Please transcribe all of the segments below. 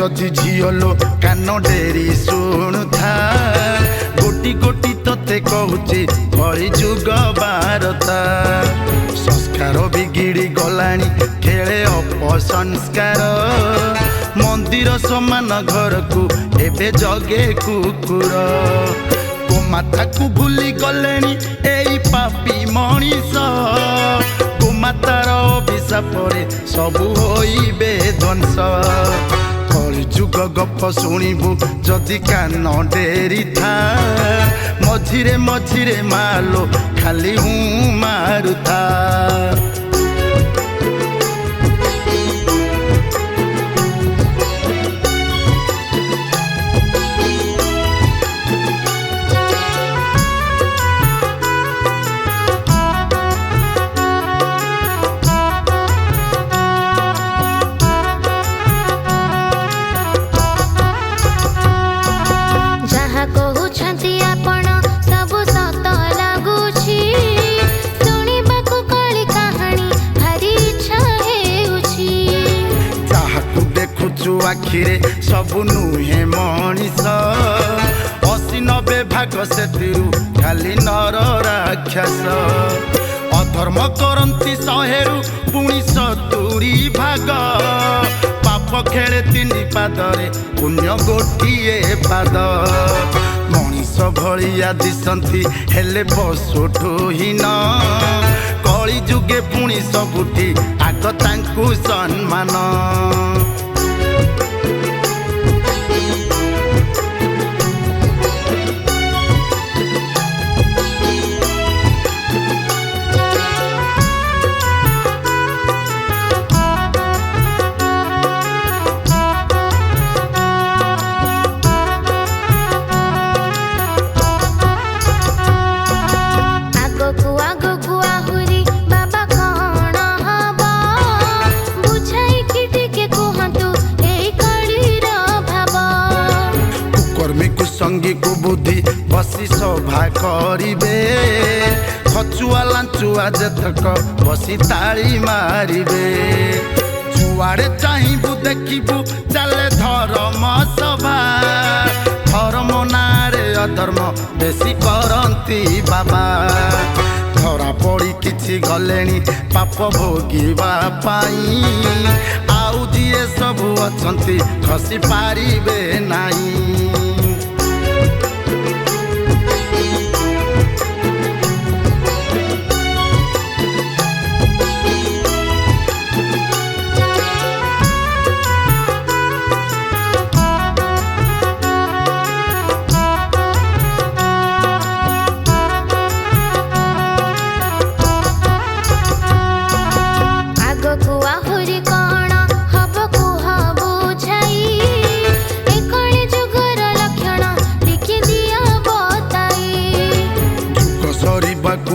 जदि झीलो कान डेरी शुणु था गोटी गोटी तोते कहूचे कली जुग बारता संस्कार बिगिड़ी गलानी खेले अपसंस्कार मंदिर समान घर को एबे जगे कुकुर को माता को भूली गलेनी एई पापी मनीष को मातार अभिशापरे सबु होइबे ध्वंस कली जुग गप शुणिबु जदि कान डेरी था मझिरे मझिरे मालो खाली हूँ मारुता आखिरे सबु नुहे मनीष 80-90 भाग से खाली नर राक्षस अधर्म करती 100 पुणी 70 भाग पाप खेले 3 पादरे पुण्य गोटिए पाद मनीष भलिया दिसंती हेले पशुठू हीन कली जुगे पुणी सबुठी आग तांकु सम्मान संगी को बुद्धि बसी सभा करिबे खचुआ लांचुआ जतक बसी ताली मारिबे जुआड़े चाहिबू देखिबू चले धर्म सभा धर्म नारे अधर्म बेसी करंती बाबा धरा पड़ी किछि गलेनी पाप भोगिबा पाई आउ जिए सबु अछंती खसी पारिबे नाई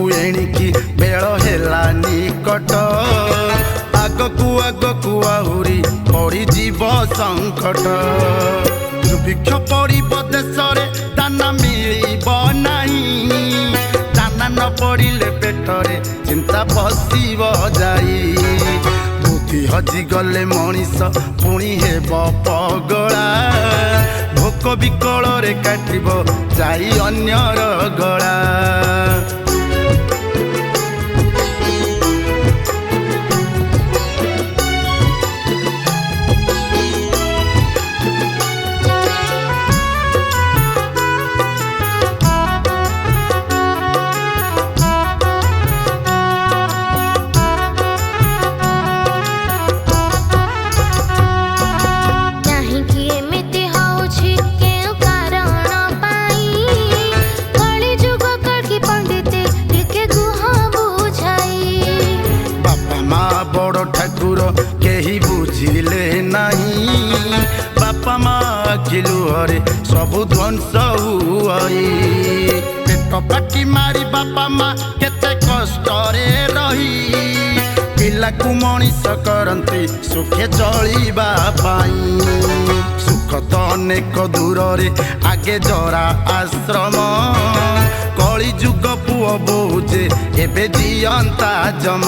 एणिकी बेल हेला निकट आगकू आगकू आहुरी पड़ी जीव संकट दुर्भिक्ष पड़ब देशरे दाना मिलब नहीं दाना न पड़िले पेटरे चिंता बसिब जाई बुद्धि हजि गले मनीष पुणी हेब पगला भोक विकल रे काटिब जाई अन्यर गला ठाकुर केही बुझिले नहीं बापा माँ किलुहरे सबु ध्वंस हुई पेट पाटी मारी बापा माँ केते कष्ट रे रही पिला को मनीष करंती सुखे चलिबा पाई सुख तो अनेक दूर रे आगे जरा आश्रम कली जुग पुओ बोझे एबे जियंता जम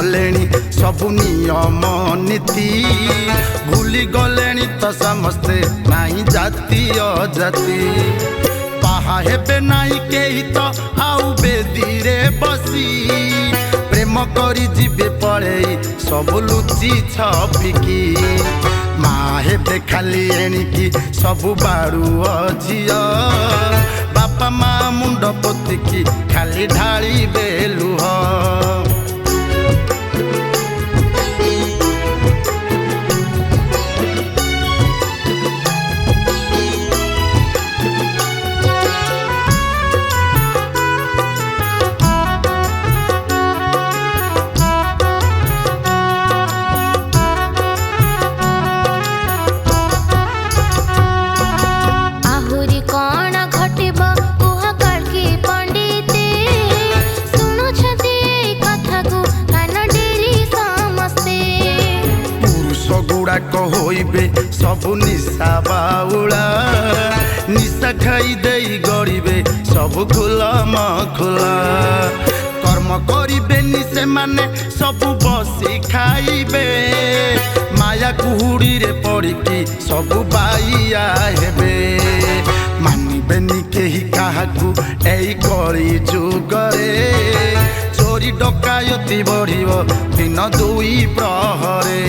गलेनी सबु नियम नीति भूली गलेनी तो समस्ते नहीं जाति अजाति बाहा हेबे नहीं केही तो आउ बेदीरे बसी प्रेम करी जीवे पड़े सब लुचि छपिकी माँ हेबे खाली एणिकी सबु बाड़ू झिया बापा माँ मुंड पोतिकी खाली ढाली बेलुह होइबे सबु निशा बाउला निशा खाई देई गड़िबे सबु खुला खुला कर्म करिबे निसे माने सबु बसी खाइबे माया कुहुड़ी रे पड़िकी सबु बाइया हेबे मानिबेनी केही काहाकू एई करी जुगरे चोरी डकायती बढ़िबो दिन दुई प्रहरे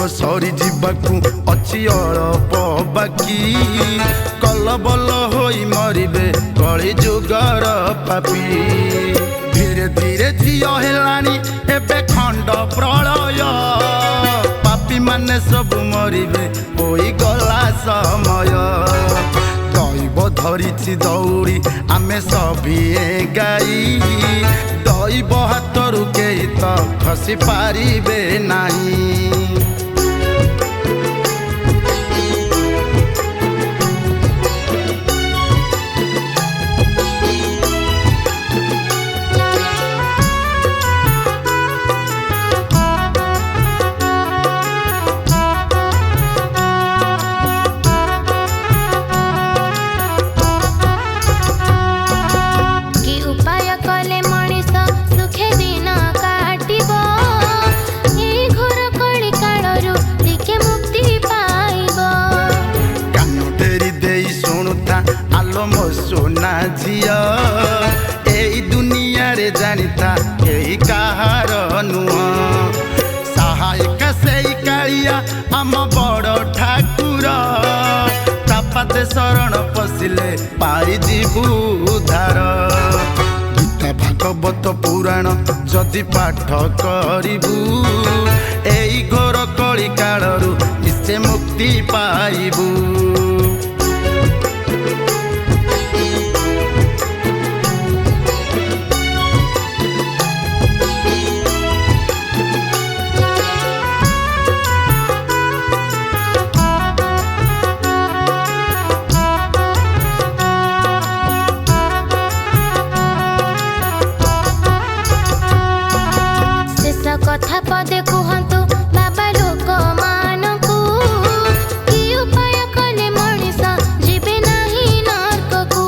सरी जीवाकू अच्छी अल्प बाकी कल बल होई मरिबे कली जुगर पापी धीरे धीरे झियो हेलानी एबे खंड प्रलय पापी माने सब मरिबे होई गला समय दैव धरिछि दौड़ी आमे सभिए गाई दैव हातरू केही तो खसी पारिबे नाही सोना झिया एई दुनिया रे जानिता केही काहार नुह सहायक सेई कालिया आम बड़ ठाकुर तापाते शरण पशिले पाई जीवु उद्धार गीता भागवत पुराण जदि पाठ करिबु एई घोर कली कालरू निश्चय मुक्ति पाइबु कथा पदे कहतु बाबा लोक मानकू कि उपाय कले मनीष जीवे नहीं नरकू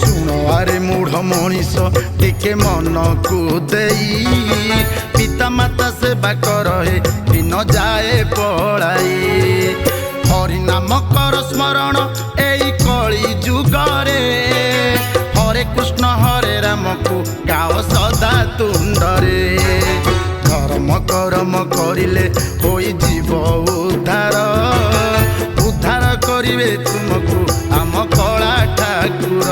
सुन आरे मूढ़ मनीष टिके मन को देई पिता माता सेवा करहे दिन जाए पड़ाई हरि नाम कर स्मरण एई कली जुगरे हरे कृष्ण हरे राम को गाओ सदा तुंडरे धर्म कर्म करिले होई जीव उद्धार उद्धार करिवे तुमको आम कला ठाकुर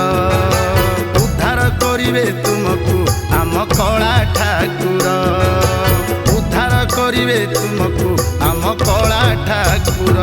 उद्धार करिवे तुमको आम कला ठाकुर उद्धार करिवे तुमको आम कला ठाकुर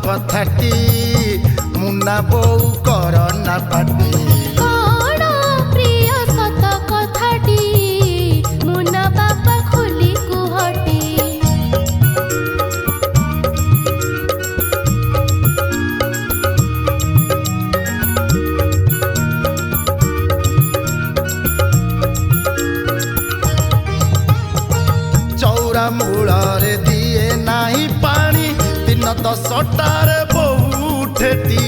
कथाटी मुन्ना बोऊ कर ना पाटी कौन प्रिय सत कथाटी मुना बापा खोली कुहटी चौरा मूल रे दिए नाही पानी 3-10 बहु ठेटी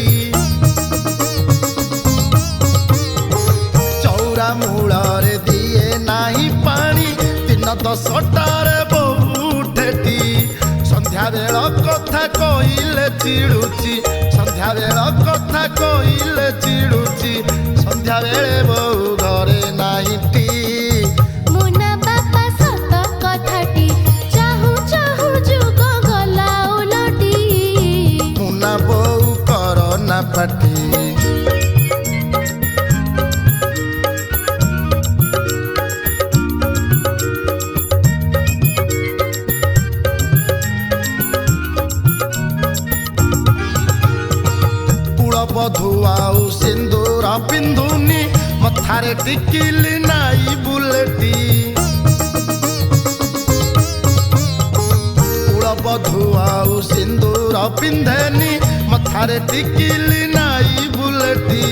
चौरा मूल रे दिए नाही पानी 3-10 बहु ठेटी संध्या बेल कथा कहिले चिड़ुची संध्या बेल कथा कहिले चिड़ुची संध्या बेले बहु घरे नाही टी मुना बापा सत कथाटी चाहू चाहू जुग गला उलटी मुन्ना बोऊ कर ना पाटी बधु आउ सिंदूर पिंधुनी मथारे टिकिली नाई बुलेटी बधु आउ सिंदूर पिंधेनी मथारे टिकिली नाई बुलेटी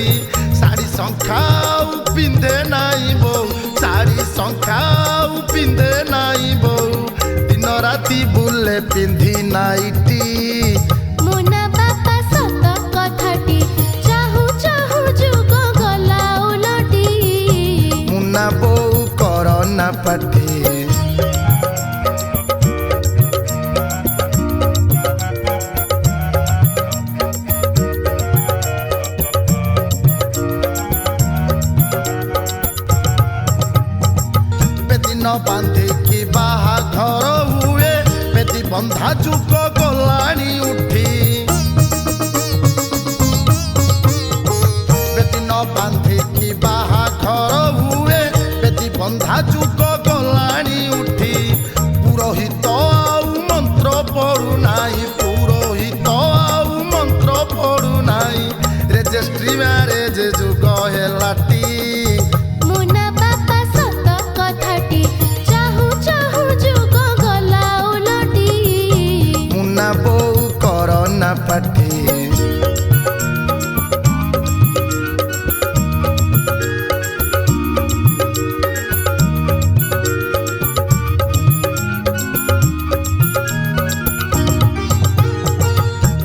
साड़ी संखाऊ पिंधे नाई बहु साड़ी संखाऊ पिंधे नाई बहु दिन राति बुले पिंधि नाईटी मुना बापा सत कथाटी चाहू चाहू जुग गला उलटी मुन्ना बोऊ कर ना पाटी बांधिकी बाहाघर हुए बेदी बंधा जुग गलाणी उठी बेदी न बांधिकी बाहाघर हुए बेदी बंधा जुग गलाणी उठी पुरोहित आउ मंत्र पढ़ु नाही पुरोहित आउ मंत्र पढ़ु नाही रेजिस्ट्री मैरेज जुग हेलाटी मुना बापा सत कथाटी चाहू चाहू जुग गला उलटी मुन्ना बोऊ कर ना पाटी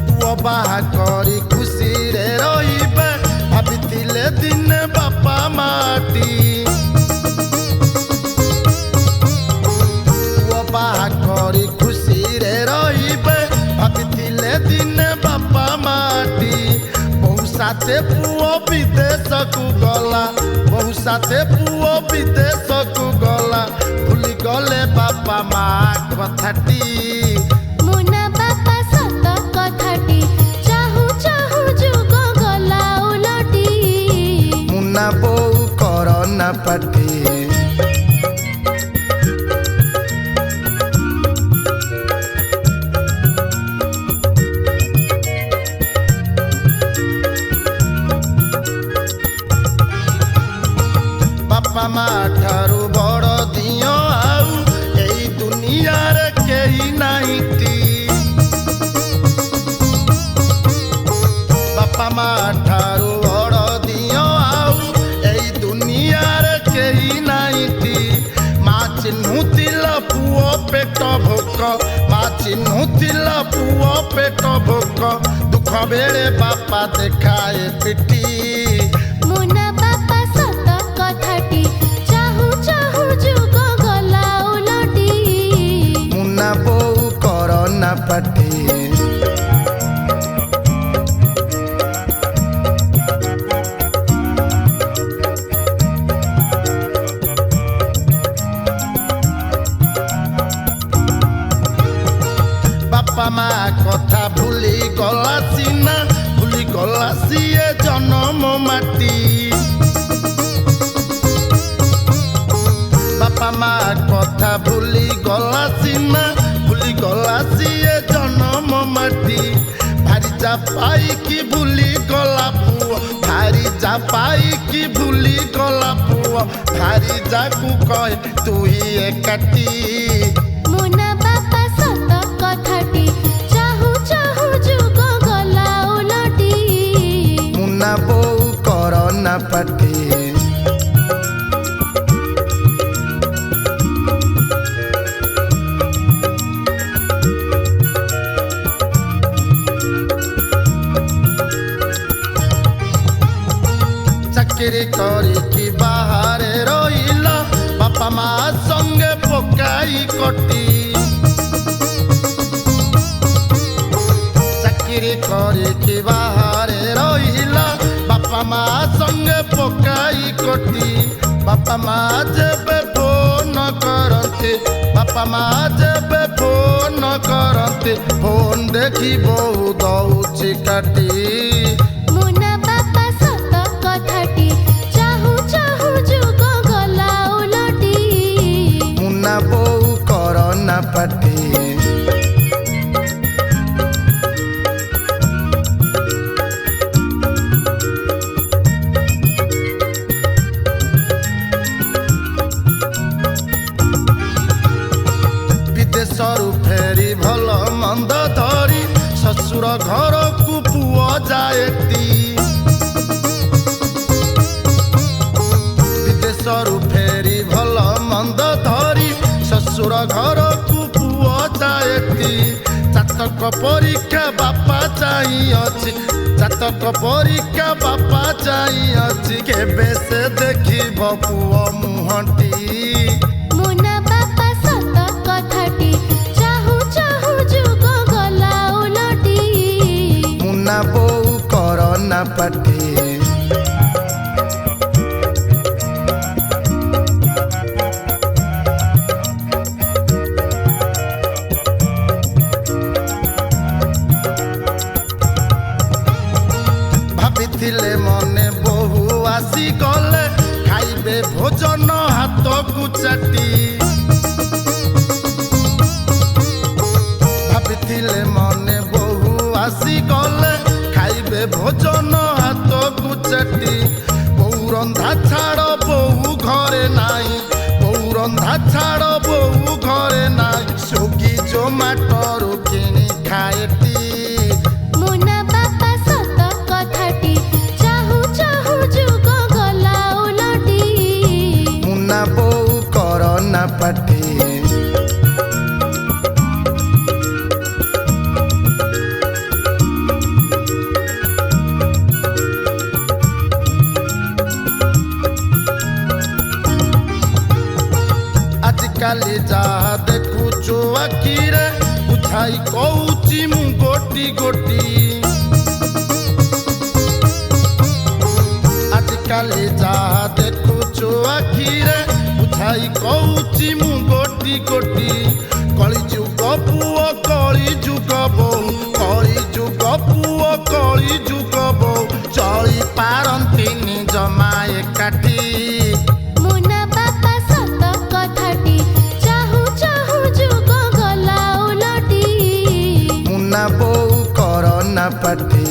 पुओ बाहा करी खुशी रे रहिबे भाबिथिले दिन बापा माटी पुओ बाहा करी खुशी रे रहिबे भाबिथिले दिन बापा माटी बहु साथे पुओ विदेश को गला बहु साथे पुओ विदेश को गला भूली गले बापा माँ कथाटी मुना बापा सत कथाटी चाहू चाहू जुग गला उलटी मुन्ना बोऊ कर ना पाटी बापा माँ ठारू बड़ दियो आउ एई दुनिया रे केही नाही टी बापा माँ ठारू बड़ दियो आउ एई दुनिया रे केही नाही टी माँ चिन्हुतिला पुओ पेट भोक माँ चिन्हुतिला पुओ पेट भोक दुख बेले बापा देखाए पिटी मुना बापा सत कथाटी चाहू चाहू जुग गला उलटी मुन्ना बोऊ कर ना पाटी बापा माँ कथा भूली गला सीना भूली गला सीए जन्म माटी बापा माँ कथा भूली गला सीना भूली गला सीए जन्म माटी भारी जा पाई कि भूली गला पुआ भारी जा पाई कि भूली गला पुआ भारी जाकू कहे तू ही एकाटी मुना बापा सत कथाटी चाहू चाहू जुग गला उलटी मुना बोऊ कर ना पाटी चाकरी करी बाहरे रहिल बापा माँ संगे पकाई कटी चाकरी करी बाहरे रहिल बापा माँ संगे पकाई कटी बापा माँ जेबे फोन करते बापा माँ जेबे फोन करते फोन देखी बहु दौची काटी मुना बापा सत कथाटी चाहू चाहू जुग गला उलटी मुना बोऊ कर ना पाटी विदेशरू फेरी भल मंद धरी शशुर घर को पुआ जाएती विदेशरू फेरी भल मंद धरी शशुर घर को पुआ जाएती जातक परीक्षा बापा चाहिए जातक परीक्षा बापा चाहिए केबे से देखी पुआ मुहटी मुना बापा सत कथाटी चाहू चाहू जुग गला उलटी मुना बोऊ कर ना पाटी भाविथिले मने बहु आसी गले खाइबे भोजन हाथ को चाटी भाविथिले मने बहु आसी गले खाइबे भोजन हाथ को चाटी बहु रंधा छाड़ बहु घरे नाई बहु रंधा छाड़ बहु घरे नाई स्विगी जोमाटोरू किणी खाएती मुना बापा सत कथाटी चाहू चाहू जुग गला उलटी मुना बोऊ कर ना पाटी आजिकाली जहाँ देखुचु आखिरे बुझाई कौची मु गोटी गोटी आजिकाली जहाँ देखुचु आखिरे बुझाई कौची मु गोटी गोटी कली जुग पुओ कली जुग बहु कली जुग पुओ कली जुग बहु चली पारंतिनी जमा एकाठी मुना बापा सत कथाटी चाहू चाहू जुग गला उलटी मुना बोऊ कर ना पाटी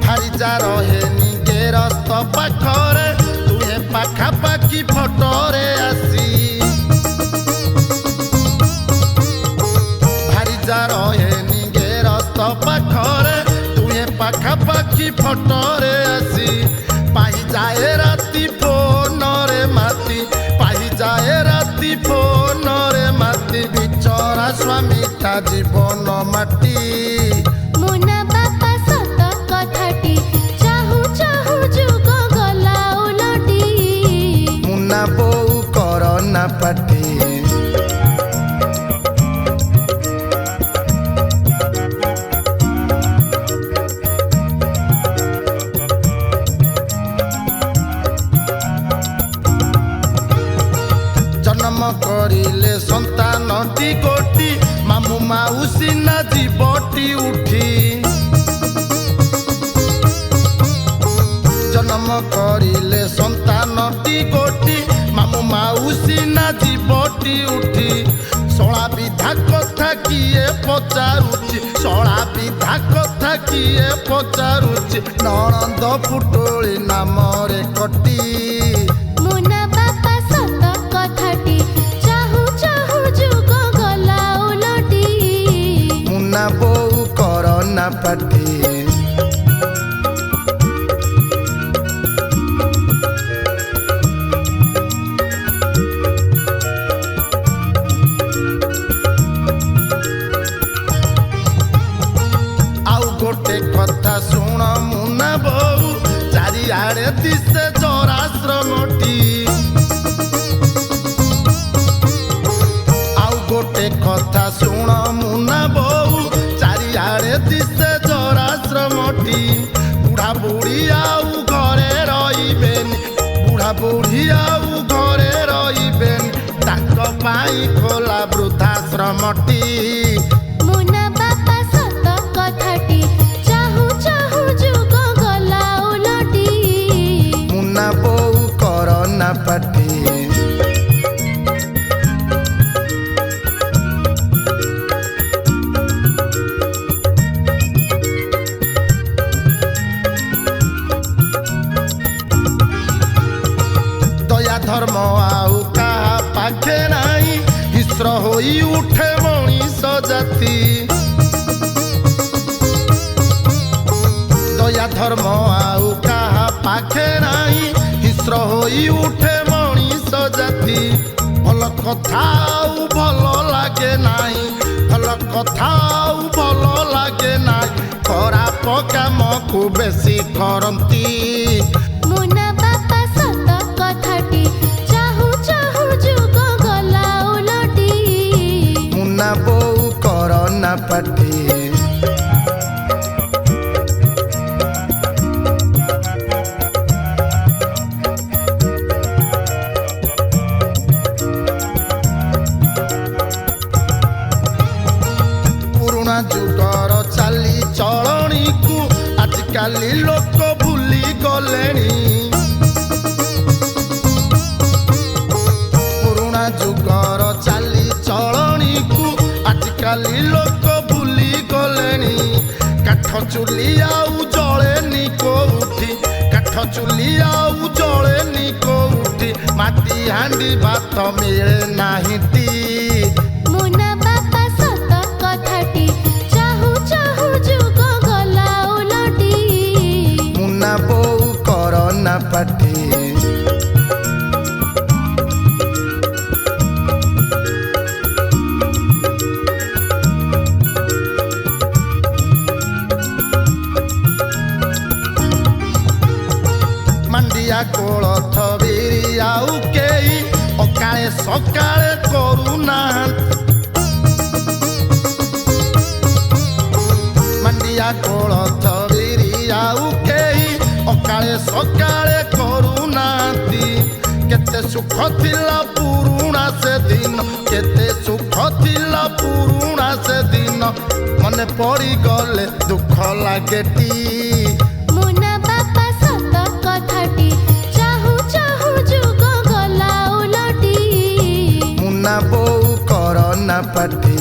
भारी जा रहे निगेरस्त पाखरे तुहे पाखापाखि फटरे आसी भारी जा रहे निगेरस्त पाखरे तुहे पाखापाखि फटरे आसी पाई जाए राति फोन रे माती पाई जाए राति फोन रे माती बिचरा स्वामी ता जीवन माटी मुना बापा सत कथाटी चाहू चाहू जुग गला उलटी मुना बोऊ कर ना पाटी जन्म करिले संतान दी गोटी मामू माउसी ना जीवटी उठी करिले संतानटी गोटी मामू माउसी ना जीवटी उठी शोला विधा कथा किए पचारुची शोला विधा कथा किए पचारुची नणंद पुटोली नामरे कटी मुना बापा सत कथाटी चाहू चाहू जुग गला उलटी मुना बोऊ करना पाटी गोटे कथा शुण मुना बहु चारिआडे दिशे जराश्रमटी आउ गोटे कथा शुण मुना बहु चारिआडे दिशे जराश्रमटी बुढ़ा बुढ़ी आउ घरे रहिबेनी बुढ़ा बुढ़ी आउ घरे रहिबेनी तांक पाई खोला वृद्धाश्रमटी मुना बापा सत कथाटी चाहू चाहू जुग गला उलटी मुना बोऊ करना पाटी दया धर्म आउ कहा पाखे नाही हिस्र होई उठे मनीष जाति दया धर्म आउ कहा पाखे नाही हिस्र होई उठे मनीष जाति भल कथा आउ भल लागे नाही भल कथा आउ भल लागे नाही खराप काम को बेसी करती मुना बापा सत कथाटी चाहू चाहू जुग गला उलटी मुना बोऊ करना पाटी पुरुणा जुगर चाली चलणी को आजिकाली लोक भूली गलेनी पुरुणा जुगर चाली चलणी को आजिकाली लोक भूली गलेनी काठ चुली आउ जलेनी कोउठी काठ चुली आउ जलेनी कोउठी माटी हांडी भात मिले नाहीटी मुना बापा सत कथाटी चाहू चाहू जुग गला उलटी मुना बोऊ करना पाटी मांडिया कोलथ बिरी आउ केई अकाले सकाळे करूनाहांती मांडिया कोलथ बिरी आउ केई अकाले सकाळे करूनाहांती केते सुख थिला पुरुणा से दिन केते सुख थिला पुरुणा से दिन मने पड़ी गले दुख लागेटी मुना बापा सत कथाटी चाहू चाहू जुग गला उलटी मुना बोऊ करना पाटी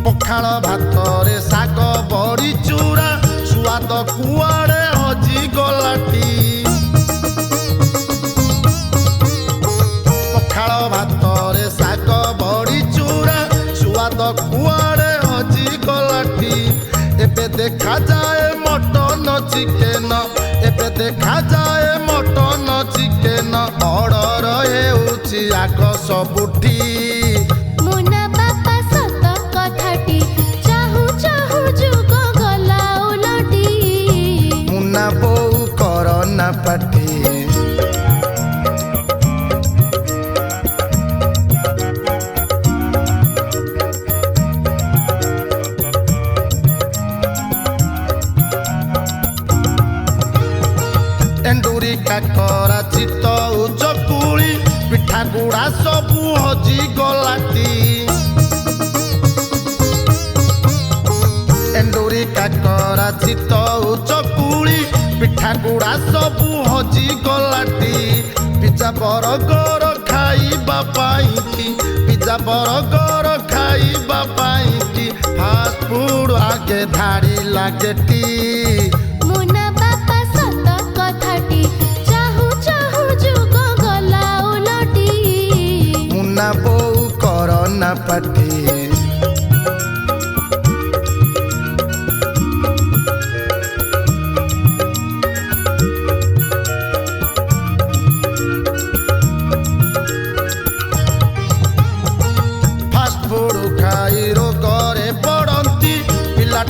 पखाल भातरे शाग बड़ी चूरा स्वाद कुआड़े हजी गलाटी पखाल भातरे शाग बड़ी चूरा स्वाद कुआड़े हजी गलाटी एबे देखा जाए मटन चिकेन एबे देखा जाए मटन चिकेन ऑर्डर हेउची आग सबुठी मुना बापा सत कथाटी चाहू चाहू जुग गला उलटी मुना बोऊ करना पाटी एंडुरी काकरा चित ବରା ଚିତଉ ଚକୁଳି ପିଠା ଗୁଡ଼ା ସବୁ ହଜି ଗଲାଟି ପିଜା ବର୍ଗର ଖାଇବା ପାଇଁକି ପିଜା ବର୍ଗର ଖାଇବା ପାଇଁକି ଫାଷ୍ଟ ଫୁଡ୍ ଆଗେ ଧାଡ଼ି ଲାଗେଟି ମୁନା ବାପା ସତ କଥାଟି ଚାହୁଁ ଚାହୁଁ ଯୁଗ ଗଲା ଓଲଟି ମୁନା ବୋଉ କରନା ପାଟି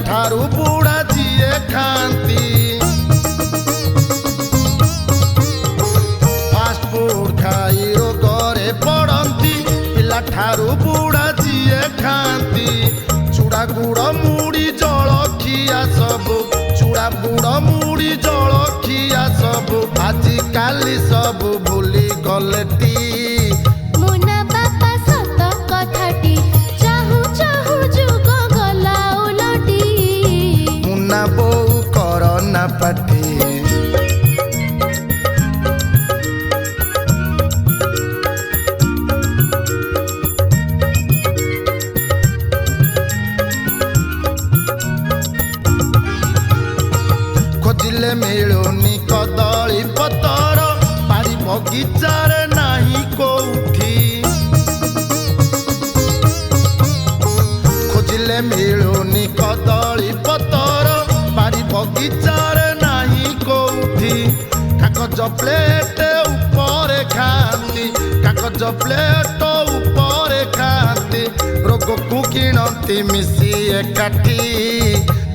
ଠାରୁ ବୁଢ଼ା ଯିଏ ଖାଆନ୍ତି ଫାଷ୍ଟ ଫୁଡ୍ ଖାଇ ରୋଗରେ ପଡ଼ନ୍ତି ପିଲାଠାରୁ ବୁଢ଼ା ଯିଏ ଖାଆନ୍ତି ଚୁଡ଼ା ଗୁଡ଼ ମୁଢ଼ି ଜଳଖିଆ ସବୁ ଚୁଡ଼ା ଗୁଡ଼ ମୁଢ଼ି ଜଳଖିଆ ସବୁ ଆଜିକାଲି ସବୁ ଭୁଲି ଗଲେଟି ମୁନା ବାପା ସତ କଥାଟି ଚାହୁଁ ଚାହୁଁ ଯୁଗ ଗଲା ଓଲଟି ମୁନା ବୋଉ କରନା ପାଟି ଖୋଜିଲେ ମିଳୁନି କଦଳୀ ପତର ବାଡ଼ି ବଗିଚାରେ ନାହିଁ କୋଉଠି ଖୋଜିଲେ ମିଳୁନି କଦଳୀ ପତର ବାଡ଼ି ବଗିଚାରେ ନାହିଁ କୋଉଠି କାଗଜ ପ୍ଲେଟ୍ ଉପରେ ଖାଆନ୍ତି କାଗଜ ପ୍ଲେଟ୍ ଉପରେ ଖାଆନ୍ତି ରୋଗକୁ କିଣନ୍ତି ମିଶି ଏକାଠି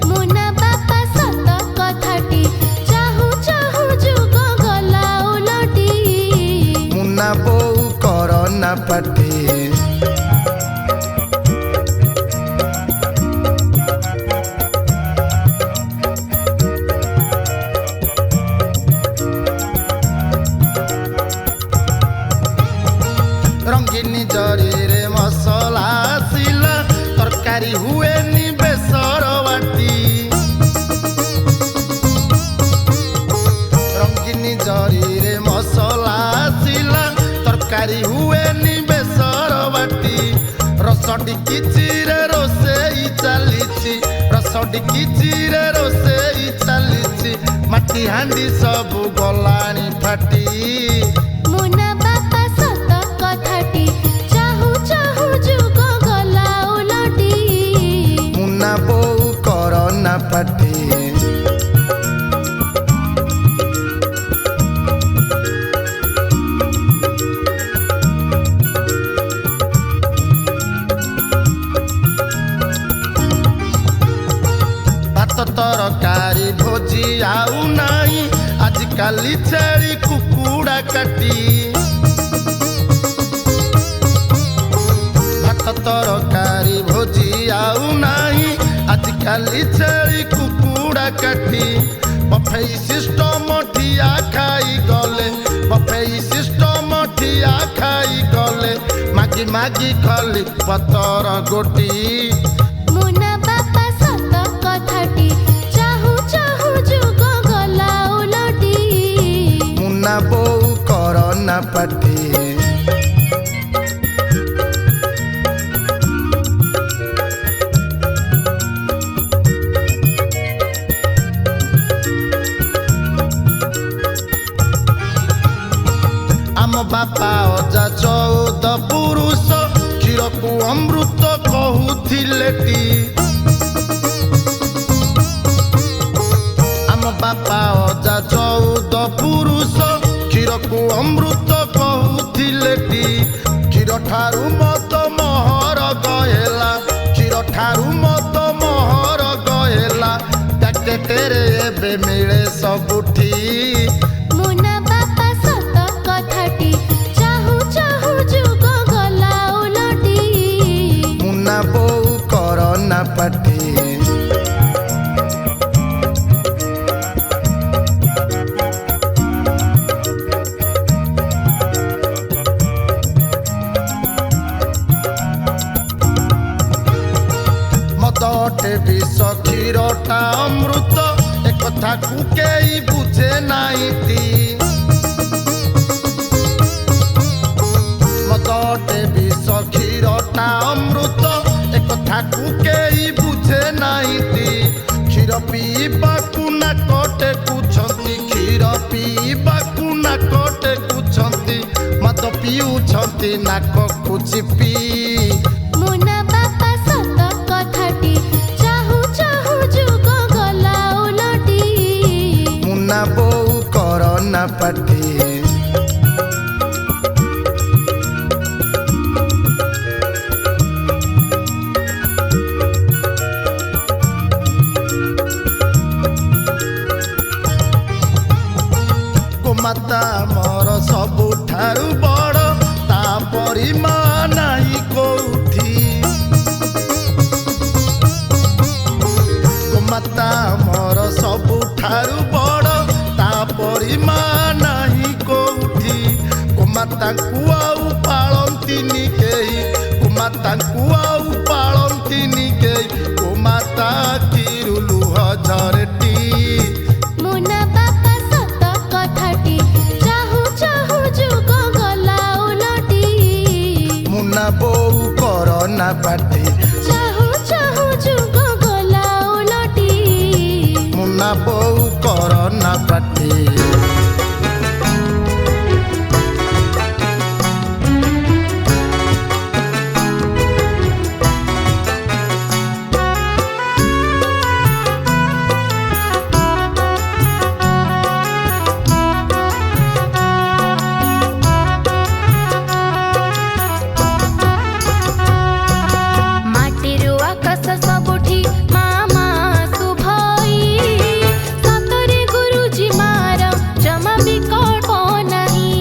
ମୁନା ବାପା ସତ କଥାଟି ଚାହୁଁ ଚାହୁଁ ଯୁଗ ଗଲା ଓଲଟି ମୁନା ବୋଉ କରନା ପାଟି ରଙ୍ଗିନୀ ଜରିରେ ମସଲା ଆସିଲା ତରକାରୀ ହୁଏନି ବେସର ବାଟି ରଙ୍ଗିନୀ ଜରିରେ ମସଲା ଆସିଲା ତରକାରୀ ହୁଏନି ବେସର ବାଟି ରସ ଡିକିଚିରେ ରୋଷେଇ ଚାଲିଛି ରସ ଡିକିଚିରେ ରୋଷେଇ ଚାଲିଛି ମାଟି ହାଣ୍ଡି ସବୁ ଗଲାଣି ଫାଟି ମୁନା ବାପା ସତ କଥାଟି ଚାହୁଁ ଚାହୁଁ ଯୁଗ ଗଲା ଓଲଟି ମୁନା ବୋଉ କରନା ପାଟି ଭାତ ତରକାରୀ ଭୋଜି ଆଉ ନାହିଁ ଆଜିକାଲି ଛେଳି କୁକୁଡ଼ା କାଟି ଭାତ ତରକାରୀ ଭୋଜି ଆଉ ନାହିଁ ଆଜିକାଲି ଛେଳି କୁକୁଡ଼ା କାଟି ବଫେଇ ସିଷ୍ଟମ ଠିଆ ଖାଇଗଲେ ବଫେଇ ସିଷ୍ଟମ ଠିଆ ଖାଇଗଲେ ମାଗି ମାଗି ଖଲି ପତର ଗୋଟି ମୁନା ବାପା ସତ କଥାଟି ଚାହୁଁ ଚାହୁଁ ଯୁଗ ଗଲା ଓଲଟି ମୁନା ବୋଉ କରନା ପାଟି ଆମ ବାପା ଅଜା 14 ପୁରୁଷ କ୍ଷୀରକୁ ଅମୃତ କହୁଥିଲେଟି ଆମ ବାପା ଅଜା 14 ପୁରୁଷ କ୍ଷୀରକୁ ଅମୃତ କହୁଥିଲେଟି କ୍ଷୀର ଠାରୁ ମଦ ମହରଗ ହେଲା କ୍ଷୀର ଠାରୁ ମଦ ମହରଗ ହେଲା ପ୍ୟାକେଟରେ ଏବେ ମିଳେ ସବୁଠି ମୁନା ବାପା ସତ କଥାଟି ଚାହୁଁ ଚାହୁଁ ଯୁଗ ଗଲା ଓଲଟି ମୁନା ବୋଉ କରନା ପାଟି ଅଟେ ବିଷ କ୍ଷୀରଟା ଅମୃତ ଏ କଥାକୁ କେହି ବୁଝେ ନାହିଁଟି ମଦ ଅଟେ ବିଷ କ୍ଷୀରଟା ଅମୃତ ଏ କଥାକୁ କେହି ବୁଝେ ନାହିଁଟି କ୍ଷୀର ପିଇବାକୁ ନାକ ଟେକୁଛନ୍ତି କ୍ଷୀର ପିଇବାକୁ ନାକ ଟେକୁଛନ୍ତି ମଦ ପିଉଛନ୍ତି ନାକକୁ ଚିପି ମୁନା ବାପା ସତ କଥାଟି ଚାହୁଁ ଚାହୁଁ ଯୁଗ ଗଲା ଓଲଟି ମୁନା ବୋଉ କର ନା ପାଟି ଗୋମାତା ମୋର ସବୁଠାରୁ ବଡ଼ ତାପରି ମା ନାହିଁ କୋଉଠି ଗୋମାତା ମୋର ସବୁଠାରୁ ବଡ଼ ତାପରି ମା ନାହିଁ କୋଉଠି ଗୋମାତାଙ୍କୁ ଆଉ ପାଳନ୍ତିନି କେହି ଗୋମାତାଙ୍କୁ ଆଉ ପାଳନ୍ତିନି କେହି ଗୋମାତା କିରୁ ଲୁହ ଝରେଟି ମୁନା ବାପା ସତ କଥାଟି ଚାହୁଁ ଚାହୁଁ ଯୁଗ ଗଲା ଓଲଟି ମୁନା ବୋଉ କର ନା ପାଟି ଚାହୁଁ ଚାହୁଁ ଯୁଗ ଗଲା ଓଲଟି ମୁନା ବୋଉ କର ନା ପାଟି ମାଟିରୁ ଆକାଶ ସବୁଠି ମା ମା ଶୁଭଇ ସତରେ ଗୁରୁଜୀ ମାର ଜମା ବିକଳ୍ପ ନାହିଁ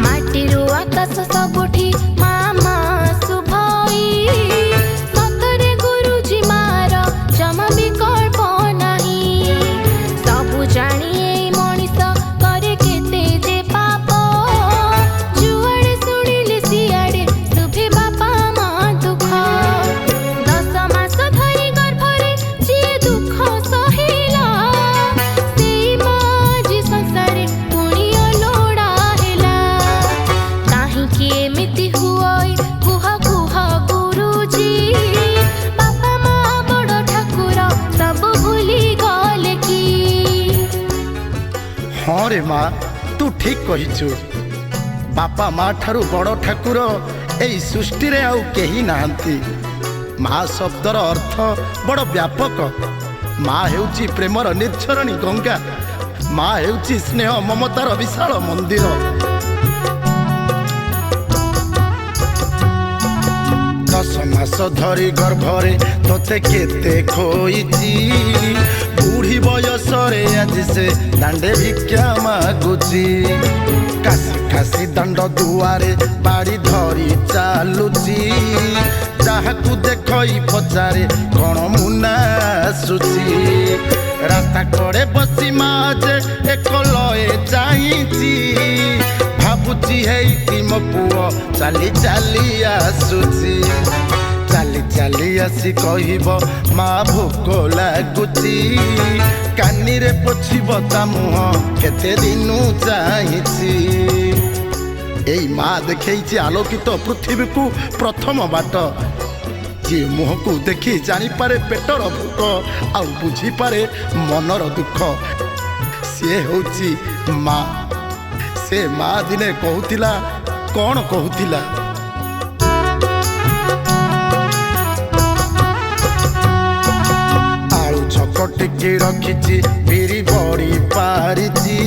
ମାଟିରୁ ଆକାଶ ସବୁଠି ମା ମା ଶୁଭଇ ସତରେ ଗୁରୁଜୀ ମାର ଜମା ବିକଳ୍ପ ନାହିଁ ସବୁ ଜାଣି ଏଇ ମଣିଷ କରେ କେତେ ଯେ ପାପ ଯୁଆଡ଼େ ଶୁଣିଲେ ସିଆଡ଼େ ଶୁଭେ ବାପା ମା ଦୁଃଖ 10 ମାସ ଧରି ଗର୍ଭରେ ଯିଏ ଦୁଃଖ ସହିଲା ସେଇ ମା ଆଜି ସଂସାରେ ପୁଣି ଅଲୋଡ଼ା ହେଲା କାହିଁକି ଏମିତି ହୁଏ କୁହ କୁହ ଗୁରୁଜୀ ବାପା ମା ବଡ଼ ଠାକୁର ସବୁ ଭୁଲି ଗଲେ କି ହଁ ରେ ମା ତୁ ଠିକ କହିଛୁ ବାପା ମା ଠାରୁ ବଡ଼ ଠାକୁର ଏଇ ସୃଷ୍ଟିରେ ଆଉ କେହି ନାହାନ୍ତି ମା ଶବ୍ଦର ଅର୍ଥ ବଡ଼ ବ୍ୟାପକ ମା ହେଉଛି ପ୍ରେମର ନିର୍ଝରଣୀ ଗଙ୍ଗା ମା ହେଉଛି ସ୍ନେହ ମମତାର ବିଶାଳ ମନ୍ଦିର 10 ମାସ ଧରି ଗର୍ଭରେ ତୋତେ କେତେ ଖୋଇଛି ବୁଢ଼ୀ ବୟସରେ ଆଜି ସେ ଦାଣ୍ଡେ ଭିକ୍ଷା ମାଗୁଛି କାଶି କାଶି ଦାଣ୍ଡ ଦୁଆରେ ବାଡ଼ି ଧରି ଚାଲୁଛି ଯାହାକୁ ଦେଖଇ ପଚାରେ କ'ଣ ମୁନା ଆସୁଛି ରାସ୍ତା କଡ଼େ ବସି ମା ଯେ ଏକଲଏ ଚାହିଁଛି ଭାବୁଛି ହେଇଟି ମୋ ପୁଅ ଚାଲି ଚାଲି ଆସୁଛି ଚାଲି ଚାଲି ଆସି କହିବ ମା ଭୋକ ଲାଗୁଛି କାନିରେ ପୋଛିବ ତା ମୁହଁ କେତେ ଦିନୁ ଚାହିଁଛି ଏଇ ମା ଦେଖେଇଛି ଆଲୋକିତ ପୃଥିବୀକୁ ପ୍ରଥମ ବାଟ ଯିଏ ମୁହଁକୁ ଦେଖି ଜାଣିପାରେ ପେଟର ଭୋକ ଆଉ ବୁଝିପାରେ ମନର ଦୁଃଖ ସିଏ ହେଉଛି ମା ସେ ମା ଦିନେ କହୁଥିଲା କ'ଣ କହୁଥିଲା ଆଳୁ ଚକଟିକି ରଖିଛି ବିରି ବଡ଼ି ପାରିଛି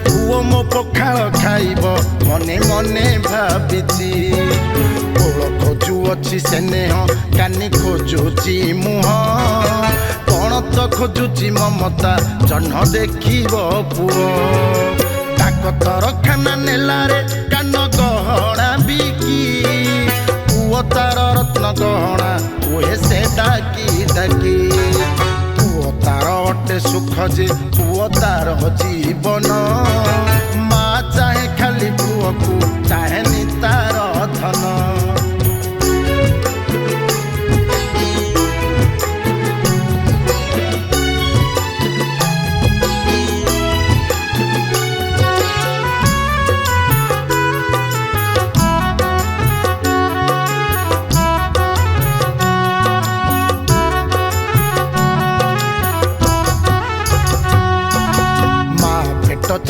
ପୁଅ ମୋ ପଖାଳ ଖାଇବ ମନେ ମନେ ଭାବିଛି କୋଳ ଖୋଜୁଅଛି ସ୍ନେହ କାନି ଖୋଜୁଛି ମୁହଁ କ'ଣ ତ ଖୋଜୁଛି ମମତା ଜହ୍ନ ଦେଖିବ ପୁଅ ଡାକତରଖାନା ନେଲାରେ କାନ ଗହଣା ବିକି ପୁଅ ତାର ରତ୍ନ ଗହଣା କୁହେ ସେ ଡାକି ଡାକି ପୁଅ ତାର ଅଟେ ସୁଖ ଯେ ପୁଅ ତାର ଜୀବନ ମା ଚାହେଁ ଖାଲି ପୁଅକୁ ଚାହେଁନି ତାର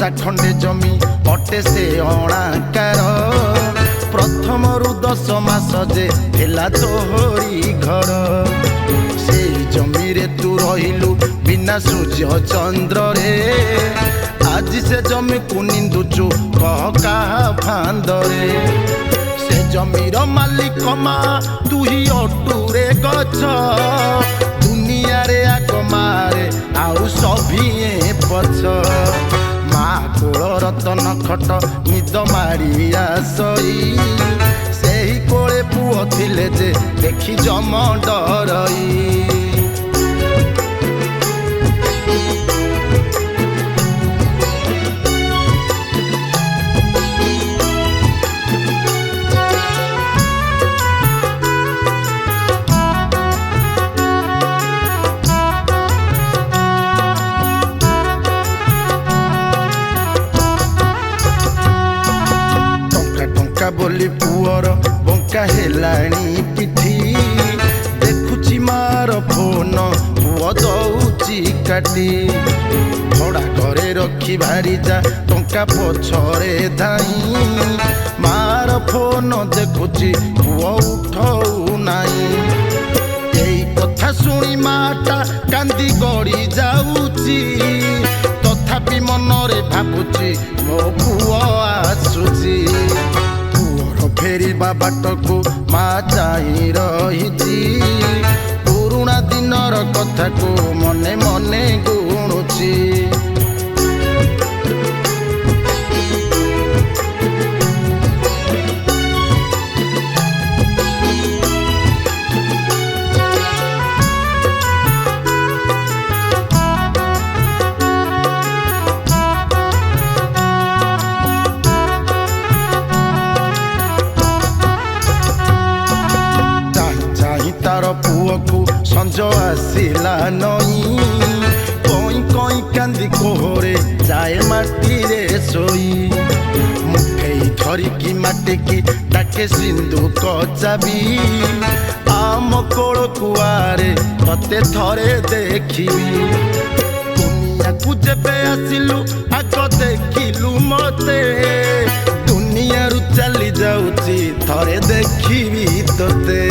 चाखंडे जमी अटे से अणाकार प्रथमरु 10 मास जे हेला तोहरी घर से जमी रे तू रहिलु बिना सूर्य चंद्र रे आज से जमी को निंदुचु कह कहा फांदरे से जमीर मालिक मा तू ही अटुरे गछ दुनिया रे आग मारे आउ सभिए पछ माँ कोल रतन खट निद मारिया सई से ही कोले पुओ थिले जे देखी जम डरई बोली पुअर बंका हेलाणी पिठी देखुची मार फोन पुअ दौची काटी भड़ा घरे रखी भारी जा टंका पछरे धाई मार फोन देखुची पुअ उठऊ नाई एई कथा सुनी माटा कांदी गड़ी जाऊची तथापि मनरे भाबुची मो पुअ आसुची फेरिबा बाटको माँ चाही रही पुरुणा दिनर कथा को मने मने गुणुची तार पुओ को संज आसिला नई कई कई कांदी कोहरे जाए माटी रे सोई मुठेई धरिकी माटी की डाके सिंधु कचाबी आम कोल कुआरे तते थरे देखिबी दुनिया को जेबे आसिलु आग देखिलु मते दुनिया रु चली जाउची थरे देखिबी तते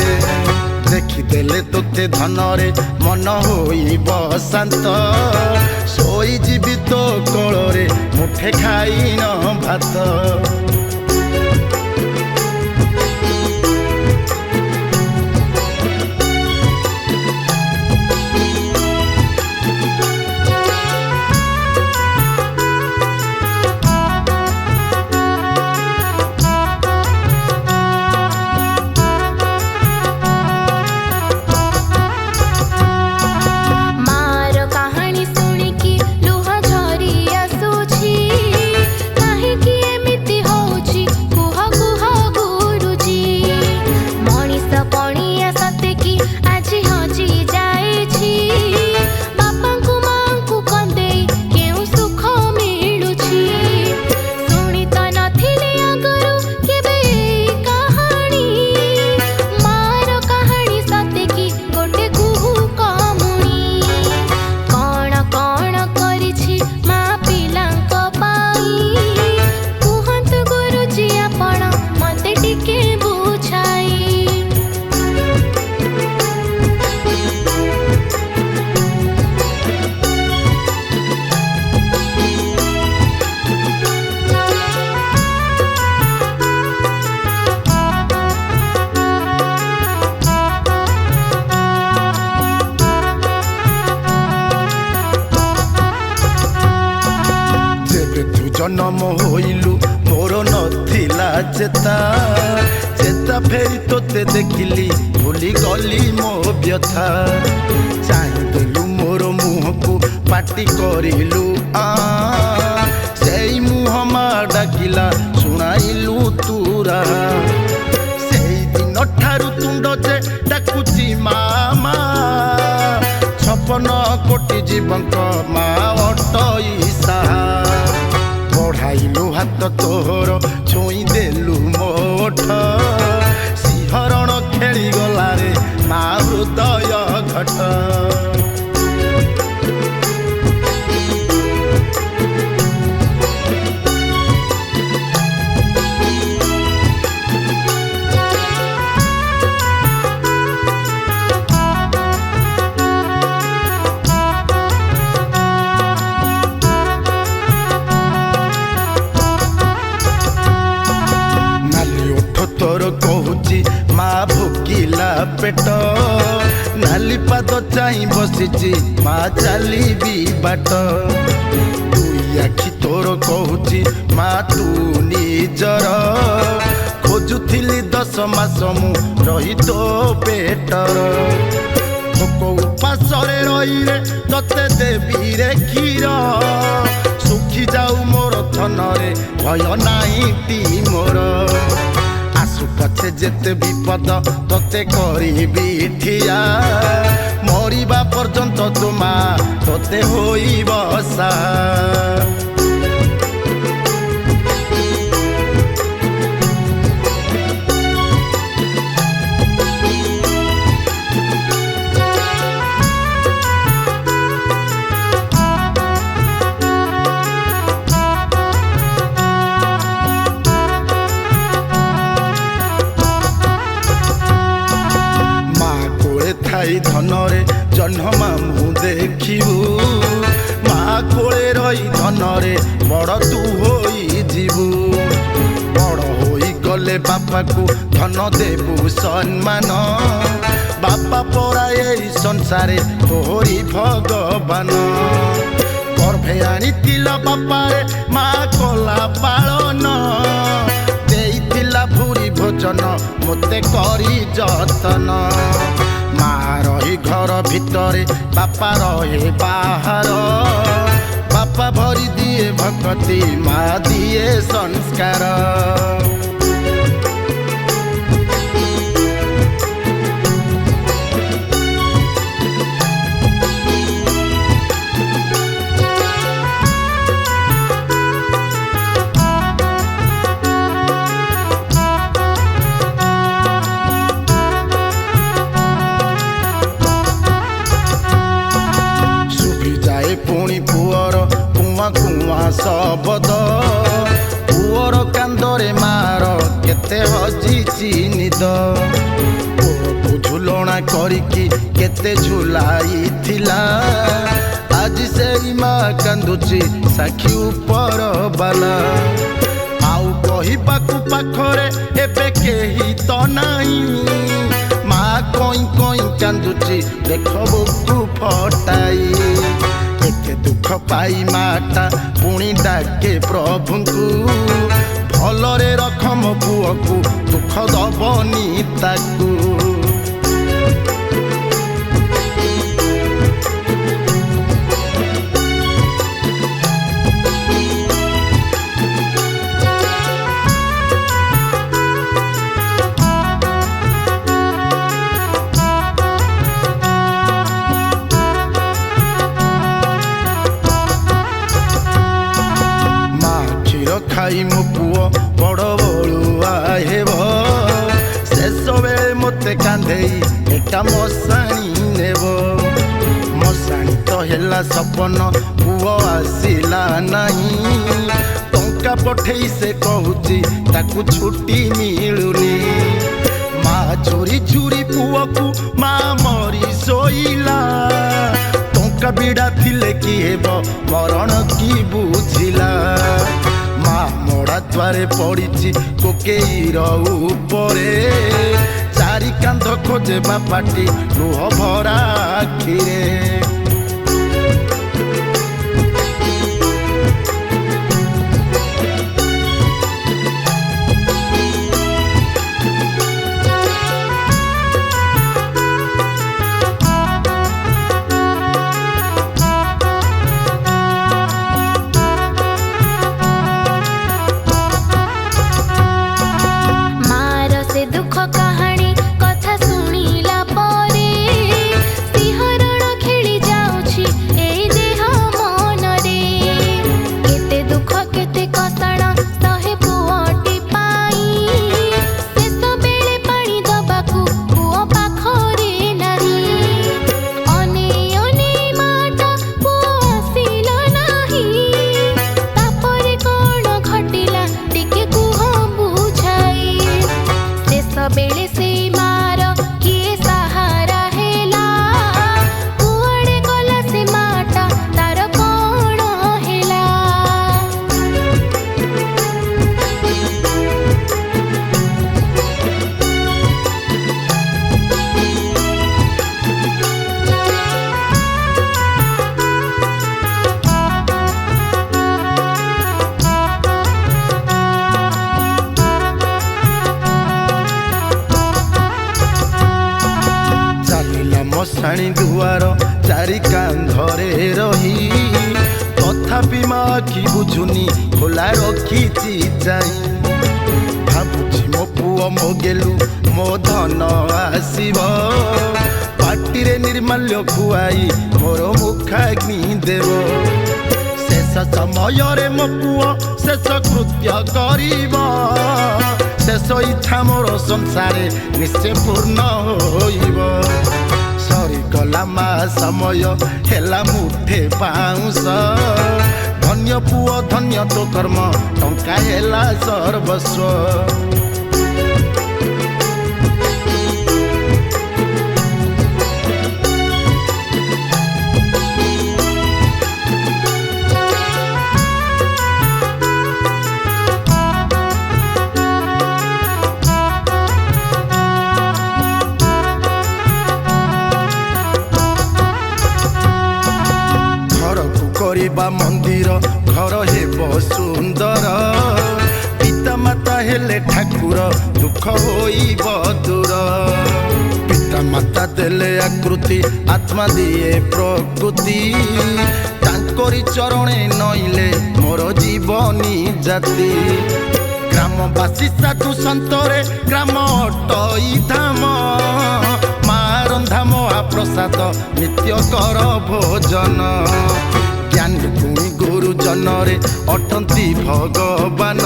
देखिदेले तोते धनरे मन होइब शांत सोई जीवी तो कोଳରେ मुठे खाई न भात जन्म होइलु मोर नथिला चेता चेता फेरी तोते देखिली भूली गली मो व्यथा चाहिदेलु मोर मुह को पाटी करिलु सेई मुह मा डाकिला सुनाइलु तुरा सेई दिन ठारु तुंड जे डाकुची मामा 56 कोटी जीवंक मा अटई साहा बढ़ाइलु हाथ तोर छुई देलु मोठ सिंहरण खेली गला रे मा हृदय घट पेट नाली पाद चाही बसिची मा चलीबी बाट दुई आखि तोर कहूची मा तू निजर खोजुथिली 10 मास मु रही तो पेटर भोक उपासरे रही रे तते देवी रे क्षीर सुखी जाऊ मोर थनरे भय नाही ती मोर आसु पछे जेते विपद तते करिबी ठिया मरिबा पर्यंत तुमा तते होइब सा थाई धनरे जन्म मु देखिबू माँ कोले रही धनरे बड़ तू होई जीवू बड़ होई गले बापा को धन देबू सम्मान बापा परा एई संसारे तोहरी भगवान गर्भे आनीतिला बापारे माँ कला पालन देइतिला भूरी भोजन मते करी जतन माँ रही घर भितरे बापा रहे बाहर बापा भरी दिए भक्ति माँ दिए संस्कार पुणी पुअर कुआ कुआ शबद पुअर कांदरे मार केते हजिची निद पुअकु झुलणा करिकी केते झुलाई थिला आज सेई माँ कांदुची साखी उपर बाला आउ कहिबाकु पाखरे एबे केही तो नाही माँ कई कई कांदुची देख बुकु फटाई एके दुख पाई माता पुणी डाके प्रभुଙ୍କୁ भलरे रख मो पुअकु दुख दबनी ताकू खाई मो पुओ बड़ बड़ुआ हेब शेष बेले मते कांधेई एटा मशाणी नेब मशाणी तो हेला सपन पुओ आसिला नहीं टंका पठेई से कहूची ताकू छुट्टी मिलुनी माँ चोरी चोरी पुओकू माँ मरी सोइला टंका बिड़ा थिले कि हेब मरण की बुझिला माँ मोड़ा द्वारे पड़ी कोकेईर उपरे चारि कांध खोजे बापाटी लुह भरा आखिरे कहानी कथा सुनिला परे सिंहरण खेली जा ମଶାଣି ଦୁଆର ଚାରି କାନ୍ଧରେ ରହି ତଥାପି ମା ଆଖି ବୁଝୁନି ଖୋଲା ରଖିଛି ଯାଇ ଭାବୁଛି ମୋ ପୁଅ ମୋ ଗେଲୁ ମୋ ଧନ ଆସିବ ପାଟିରେ ନିର୍ମାଲ୍ୟ ଖୁଆଇ ମୋର ମୁଖାଗ୍ନି ଦେବ ଶେଷ ସମୟରେ ମୋ ପୁଅ ଶେଷ କୃତ୍ୟ କରିବ ଶେଷ ଇଚ୍ଛା ମୋର ସଂସାରେ ନିଶ୍ଚୟ ପୂର୍ଣ୍ଣ ହୋଇବ ସରିଗଲା ମା ସମୟ ହେଲା ମୁଠେ ପାଉଁଶ ଧନ୍ୟ ପୁଅ ଧନ୍ୟ ତୋ କର୍ମ ଟଙ୍କା ହେଲା ସର୍ବସ୍ୱ କରିବା ମନ୍ଦିର ଘର ହେବ ସୁନ୍ଦର ପିତା ମାତା ହେଲେ ଠାକୁର ଦୁଃଖ ହୋଇବ ଦୂର ପିତା ମାତା ଦେଲେ ଆକୃତି ଆତ୍ମା ଦିଏ ପ୍ରକୃତି ତାଙ୍କରି ଚରଣେ ନଇଲେ ମୋର ଜୀବନୀ ଜାତି ଗ୍ରାମବାସୀ ସାଧୁ ସନ୍ତରେ ଗ୍ରାମ ଅଟଇ ଧାମ ମା ରନ୍ଧା ମହାପ୍ରସାଦ ନିତ୍ୟ କର ଭୋଜନ ଜ୍ଞାନୀ ଗୁଣୀ ଗୁରୁଜନରେ ଅଟନ୍ତି ଭଗବାନ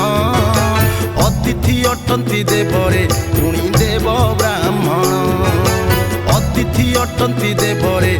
ଅତିଥି ଅଟନ୍ତି ଦେବରେ ପୁଣି ଦେବ ବ୍ରାହ୍ମଣ ଅତିଥି ଅଟନ୍ତି ଦେବରେ